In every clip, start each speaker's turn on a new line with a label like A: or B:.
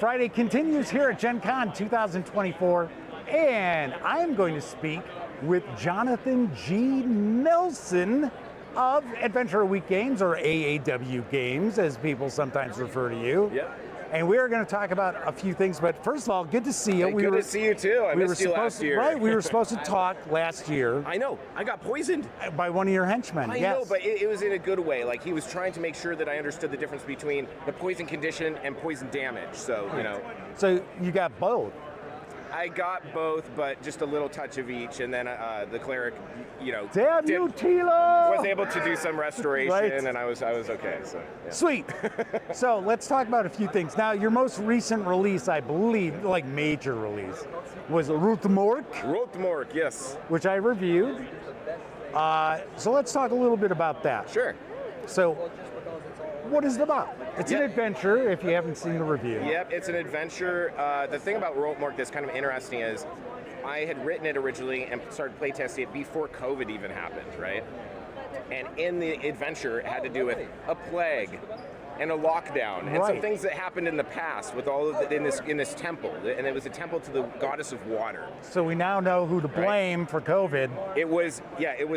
A: Friday continues here at Gen Con 2024, and I'm going to speak with Jonathan G. Nelson of Adventure Week Games, or AAW Games, as people sometimes refer to you.
B: Yep.
A: And we are going to talk about a few things, but first of all, good to see you.
B: Hey, good to see you too. I missed you last year.
A: Right, we were supposed to talk last year.
B: I know. I got poisoned.
A: By one of your henchmen,
B: I know, but it was in a good way. Like, he was trying to make sure that I understood the difference between the poison condition and poison damage. So, you know.
A: So you got both.
B: I got both, but just a little touch of each, and then the cleric, you know,
A: damn you, Tilo!
B: Was able to do some restoration,
A: right.
B: And I was okay. So yeah.
A: Sweet. So let's talk about a few things. Now, your most recent release, I believe, like major release, was Rultmork.
B: Rultmork, yes.
A: Which I reviewed. So let's talk a little bit about that.
B: Sure.
A: So, what is it about? It's an adventure, if you haven't seen the review.
B: Yep, it's an adventure. The thing about Rultmork that's kind of interesting is I had written it originally and started playtesting it before COVID even happened, right? And in the adventure, it had to do with a plague and a lockdown and some things that happened in the past with all of it in this temple. And it was a temple to the goddess of water.
A: So we now know who to blame for COVID.
B: It was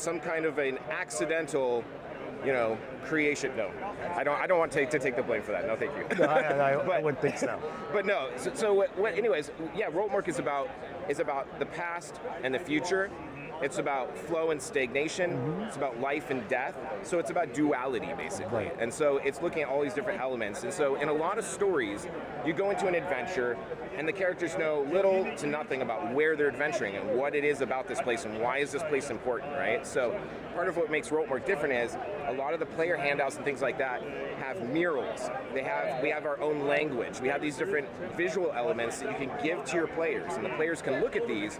B: some kind of an accidental, creation. No, I don't want to take the blame for that. No, thank you.
A: No, I wouldn't think so.
B: But no. Anyways, Rultmork is about the past and the future. It's about flow and stagnation. It's about life and death. So it's about duality, basically.
A: Right.
B: And so it's looking at all these different elements. And so in a lot of stories, you go into an adventure, and the characters know little to nothing about where they're adventuring and what it is about this place and why is this place important, right? So part of what makes Rultmork different is a lot of the player handouts and things like that have murals. We have our own language. We have these different visual elements that you can give to your players, and the players can look at these.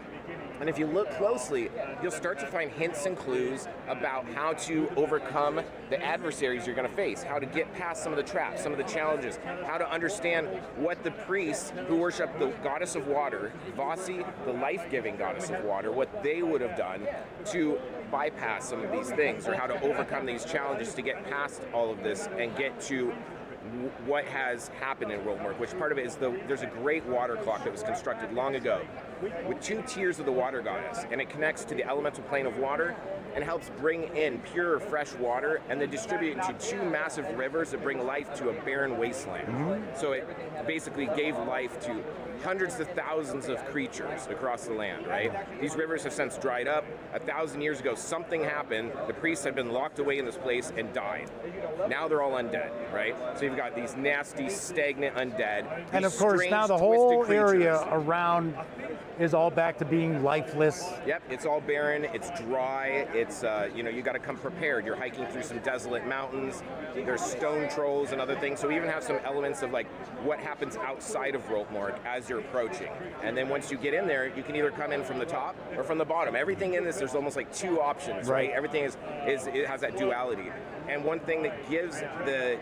B: And if you look closely, you'll start to find hints and clues about how to overcome the adversaries you're going to face, how to get past some of the traps, some of the challenges, how to understand what the priests who worship the goddess of water, Vasi, the life-giving goddess of water, what they would have done to bypass some of these things, or how to overcome these challenges to get past all of this and get to what has happened in Rultmork, which part of it is there's a great water clock that was constructed long ago with 2 tiers of the water goddess, and it connects to the elemental plane of water and helps bring in pure, fresh water and then distribute it into 2 massive rivers that bring life to a barren wasteland. So it basically gave life to hundreds of thousands of creatures across the land, right? These rivers have since dried up. 1,000 years ago, something happened. The priests had been locked away in this place and died. Now they're all undead, right? So you've got these nasty, stagnant undead.
A: And of course, now the whole area around is all back to being lifeless.
B: Yep, it's all barren, it's dry, it's, you got to come prepared. You're hiking through some desolate mountains, there's stone trolls and other things, so we even have some elements of like what happens outside of Rultmork as you're approaching. And then once you get in there, you can either come in from the top or from the bottom. Everything in this, there's almost like 2 options, right? Everything it has that duality. And one thing that gives the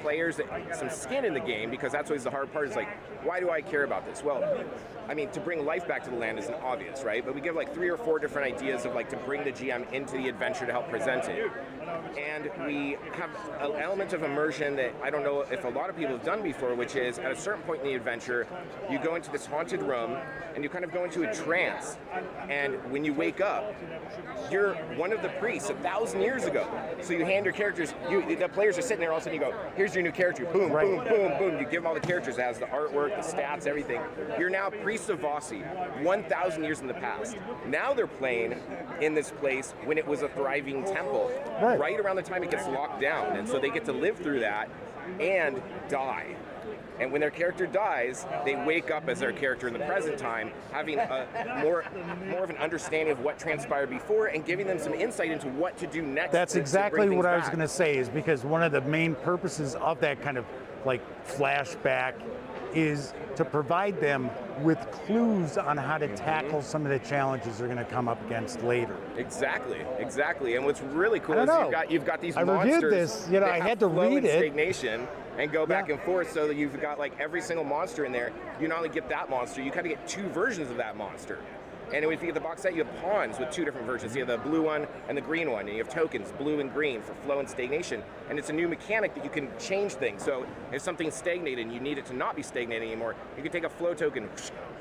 B: players some skin in the game, because that's always the hard part, is like, why do I care about this? Well, I mean, to bring life back to the land isn't obvious, right? But we give like 3 or 4 different ideas of like to bring the GM into the adventure to help present it. And we have an element of immersion that I don't know if a lot of people have done before, which is at a certain point in the adventure, you go into this haunted room and you kind of go into a trance. And when you wake up, you're one of the priests 1,000 years ago. So you hand your characters, the players are sitting there, all of a sudden you go, here's your new character, boom, boom, boom, boom. You give them all the characters, it has the artwork, the stats, everything. You're now priests of Vasi, 1,000 years in the past. Now they're playing in this place when it was a thriving temple, right around the time it gets locked down. And so they get to live through that and die. And when their character dies, they wake up as their character in the present time, having a more of an understanding of what transpired before and giving them some insight into what to do next.
A: That's exactly what I was going to say, is because one of the main purposes of that kind of like flashback is to provide them with clues on how to tackle some of the challenges they're going to come up against later.
B: Exactly. And what's really cool is you've got these monsters.
A: I reviewed this, I had to read it.
B: Stagnation and go back and forth, so that you've got like every single monster in there. You not only get that monster, you kind of get 2 versions of that monster. And if you get the box set, you have pawns with 2 different versions. You have the blue one and the green one, and you have tokens, blue and green, for flow and stagnation. And it's a new mechanic that you can change things. So if something's stagnated and you need it to not be stagnating anymore, you can take a flow token,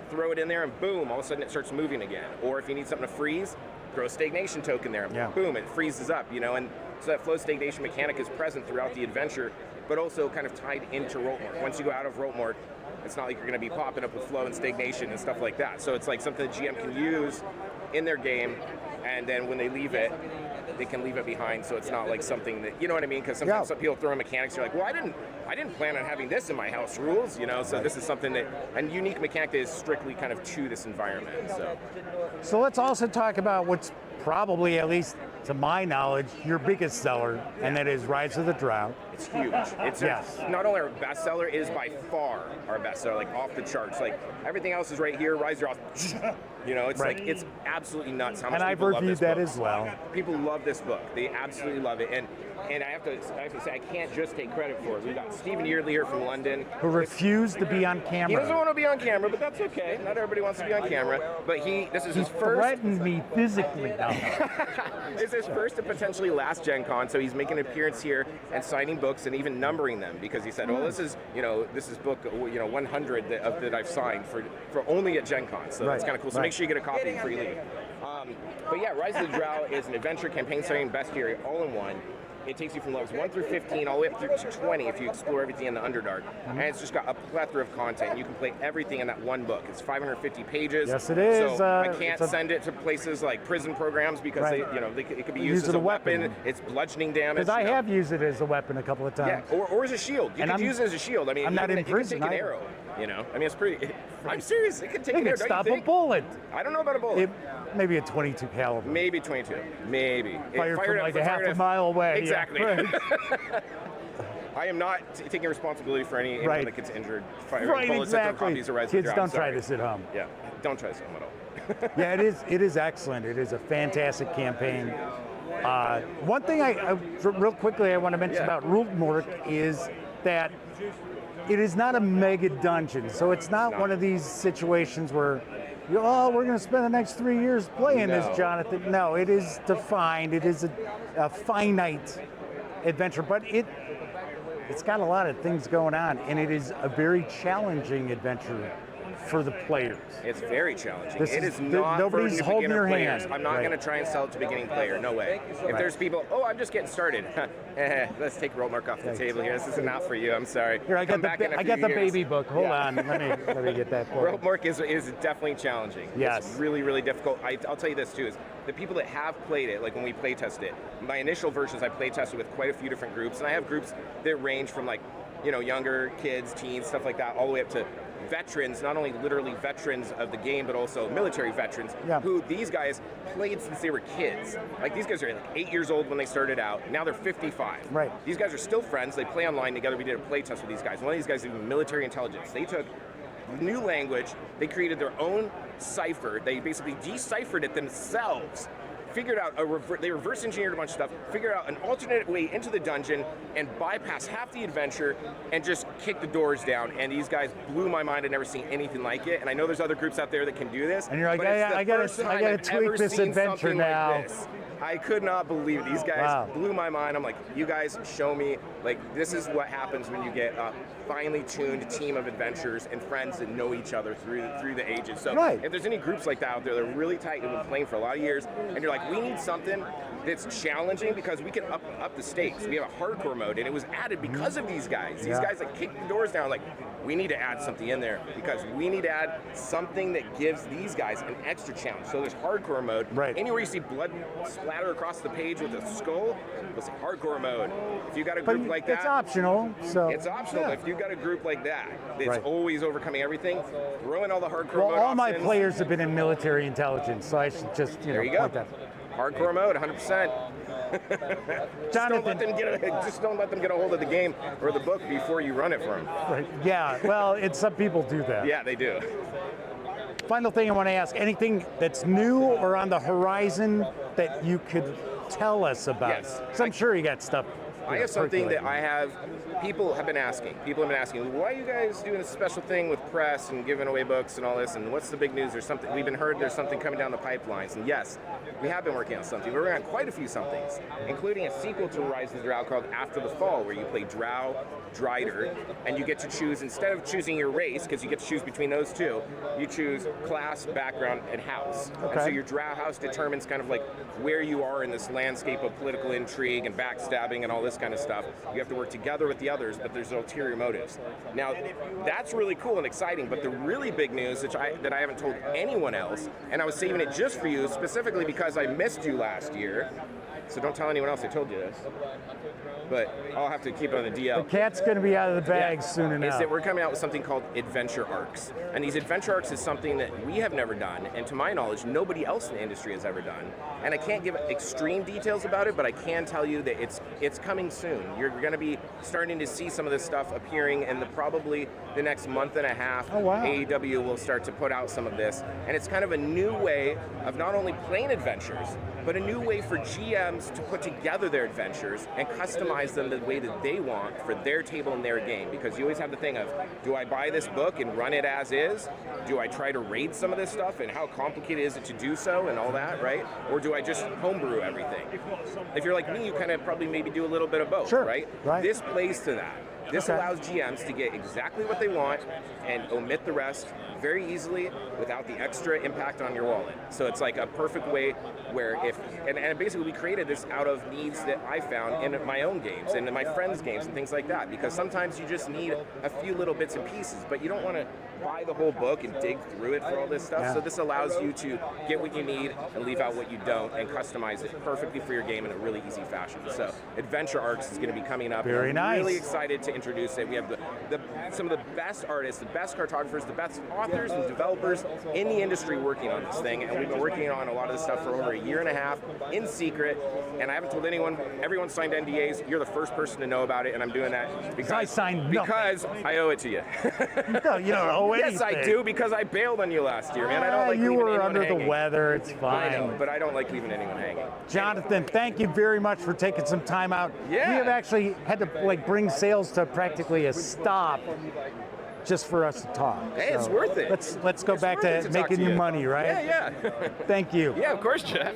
B: throw it in there, and boom, all of a sudden it starts moving again. Or if you need something to freeze, throw a stagnation token there, and boom, it freezes up, you know. And so that flow stagnation mechanic is present throughout the adventure, but also kind of tied into Rultmork. Once you go out of Rultmork, it's not like you're going to be popping up with flow and stagnation and stuff like that. So it's like something the GM can use in their game, and then when they leave it, they can leave it behind. So it's not like something that, you know what I mean? Because sometimes some people throw in mechanics. You're like, well, I didn't plan on having this in my house rules, you know. So this is something that a unique mechanic that is strictly kind of to this environment.
A: So let's also talk about what's probably, at least to my knowledge, your biggest seller, and that is Rise of the Drow.
B: It's huge. It's not only our bestseller, it is by far our bestseller, like off the charts. Like everything else is right here. Rise of the Drow, you know, it's like it's absolutely nuts how much people love this book.
A: And I've reviewed that as well.
B: People love this book. They absolutely love it. And I have to say, I can't just take credit for it. We've got Stephen Yeardley here from London.
A: Who refused to be on camera.
B: He doesn't want to be on camera, but that's okay. Not everybody wants to be on camera. But this is his first.
A: He threatened me physically now.
B: It's his first and potentially last Gen Con, so he's making an appearance here and signing books and even numbering them, because he said, well, this is book 100 that I've signed for only at Gen Con. So that's kind of cool. So make sure you get a copy before you leave. But yeah, Rise of the Drow is an adventure campaign setting bestiary all in one. It takes you from levels 1 through 15 all the way up through to 20 if you explore everything in the Underdark. And it's just got a plethora of content. You can play everything in that one book. It's 550 pages.
A: Yes, it is.
B: So I can't send it to places like prison programs because it could be used as a weapon. It's bludgeoning damage.
A: Because I have used it as a weapon a couple of times.
B: Yeah, or as a shield. You can use it as a shield. I mean,
A: I'm not in prison.
B: It can take an arrow. You know, I mean, it's pretty. I'm serious. It can take an arrow.
A: Stop a bullet.
B: I don't know about a bullet.
A: Maybe a 22 caliber.
B: Maybe 22. Maybe.
A: Fired from like a half a mile away.
B: Exactly.
A: Yeah.
B: I am not taking responsibility for anyone that gets injured.
A: Bullets copies of Rise of the Drow. Kids, don't try this at home.
B: Yeah, don't try this at home at all.
A: Yeah, it is excellent. It is a fantastic campaign. One thing real quickly I want to mention about Rultmork is that it is not a mega dungeon, so it's not one of these situations where we're going to spend the next 3 years playing this, Jonathan. No, it is defined. It is a finite adventure, but it's got a lot of things going on, and it is a very challenging adventure for the players.
B: It's very challenging. It is not
A: nobody's
B: for
A: holding your
B: players.
A: hand.
B: I'm not going to try and sell it to beginning player. No way. If there's people, I'm just getting started. Let's take Rultmork off the table here. This is not for you. I'm sorry.
A: Here, I got the baby book. Hold on. Let me get that for you.
B: Rultmork is definitely challenging.
A: Yes.
B: It's really, really difficult. I'll tell you this too, is the people that have played it, like when we play tested it, my initial versions I play tested with quite a few different groups, and I have groups that range from like, younger kids, teens, stuff like that, all the way up to veterans, not only literally veterans of the game, but also military veterans, who these guys played since they were kids. Like these guys are like 8 years old when they started out. Now they're 55.
A: Right.
B: These guys are still friends. They play online together. We did a play test with these guys. One of these guys did military intelligence. They took new language. They created their own cipher. They basically deciphered it themselves. Figured out they reverse engineered a bunch of stuff, figured out an alternate way into the dungeon, and bypass half the adventure and just kick the doors down. And these guys blew my mind. I'd never seen anything like it. And I know there's other groups out there that can do this.
A: And you're like, I gotta tweak this adventure now.
B: Like this. I could not believe these guys blew my mind. I'm like, you guys show me, like, this is what happens when you get a finely tuned team of adventurers and friends that know each other through the ages. So if there's any groups like that out there, they're really tight, they've been playing for a lot of years, and you're like, we need something that's challenging because we can up the stakes. We have a hardcore mode, and it was added because of these guys. These guys like kick the doors down, like, we need to add something in there because we need to add something that gives these guys an extra challenge. So there's hardcore mode. Anywhere you see blood splatter across the page with a skull, it's hardcore mode. If you got a group like that,
A: it's optional. So
B: it's optional. If you've got a group like that, that's always overcoming everything, throw in all the hardcore mode.
A: All my players have been in military intelligence, so I should just
B: there you go. Hardcore mode, 100%.
A: Jonathan,
B: just don't let them get a hold of the game or the book before you run it for them.
A: Yeah, well, some people do that.
B: Yeah, they do.
A: Final thing I want to ask, anything that's new or on the horizon that you could tell us about?
B: Yes.
A: So I'm sure you got stuff
B: I have something that people have been asking. People have been asking, why are you guys doing this special thing with press and giving away books and all this, and what's the big news or something? We've been heard there's something coming down the pipelines, and yes, we have been working on something. We're working on quite a few somethings, including a sequel to Rise of the Drow called After the Fall, where you play Drow, Drider, and you get to choose, instead of choosing your race, because you get to choose between those two, you choose class, background, and house.
A: Okay.
B: And so your Drow house determines kind of like where you are in this landscape of political intrigue and backstabbing and all this kind of stuff. You have to work together with the others, but there's ulterior motives. Now, that's really cool and exciting, but the really big news that I haven't told anyone else, and I was saving it just for you, specifically because I missed you last year, so don't tell anyone else I told you this, but I'll have to keep it on the DL.
A: The cat's going to be out of the bag soon enough.
B: Is that we're coming out with something called adventure arcs. And these adventure arcs is something that we have never done, and to my knowledge, nobody else in the industry has ever done. And I can't give extreme details about it, but I can tell you that it's coming soon. You're going to be starting to see some of this stuff appearing in probably the next month and a half.
A: Oh, wow.
B: AAW will start to put out some of this, and it's kind of a new way of not only playing adventures, but a new way for GMs to put together their adventures and customize them the way that they want for their table and their game. Because you always have the thing of, do I buy this book and run it as is? Do I try to raid some of this stuff, and how complicated is it to do so and all that, right? Or do I just homebrew everything? If you're like me, you kind of probably maybe do a little bit of both,
A: sure,
B: right? This plays to that. This allows GMs to get exactly what they want and omit the rest very easily without the extra impact on your wallet. So it's like a perfect way where and basically we created this out of needs that I found in my own games and in my friends' games and things like that, because sometimes you just need a few little bits and pieces, but you don't want to buy the whole book and dig through it for all this stuff. So this allows you to get what you need and leave out what you don't and customize it perfectly for your game in a really easy fashion. So Adventure Arcs is going to be coming up.
A: Very nice.
B: Really excited to introduce it. We have some of the best artists, the best cartographers, the best authors and developers in the industry working on this thing, and we've been working on a lot of this stuff for over a year and a half in secret, and I haven't told anyone. Everyone signed NDAs. You're the first person to know about it, and I'm doing that because
A: I signed nothing.
B: Because I owe it to you.
A: No, you don't owe anything.
B: Yes, I do, because I bailed on you last year, man. I don't like
A: you
B: leaving
A: were
B: anyone
A: under
B: hanging.
A: the weather. It's fine.
B: I know, but I don't like leaving anyone hanging.
A: Jonathan, thank you very much for taking some time out.
B: Yeah.
A: We have actually had to bring sales to practically a stop just for us to talk.
B: Hey, it's worth it.
A: Let's go back to making you money, right?
B: Yeah.
A: Thank you.
B: Yeah, of course, Jeff.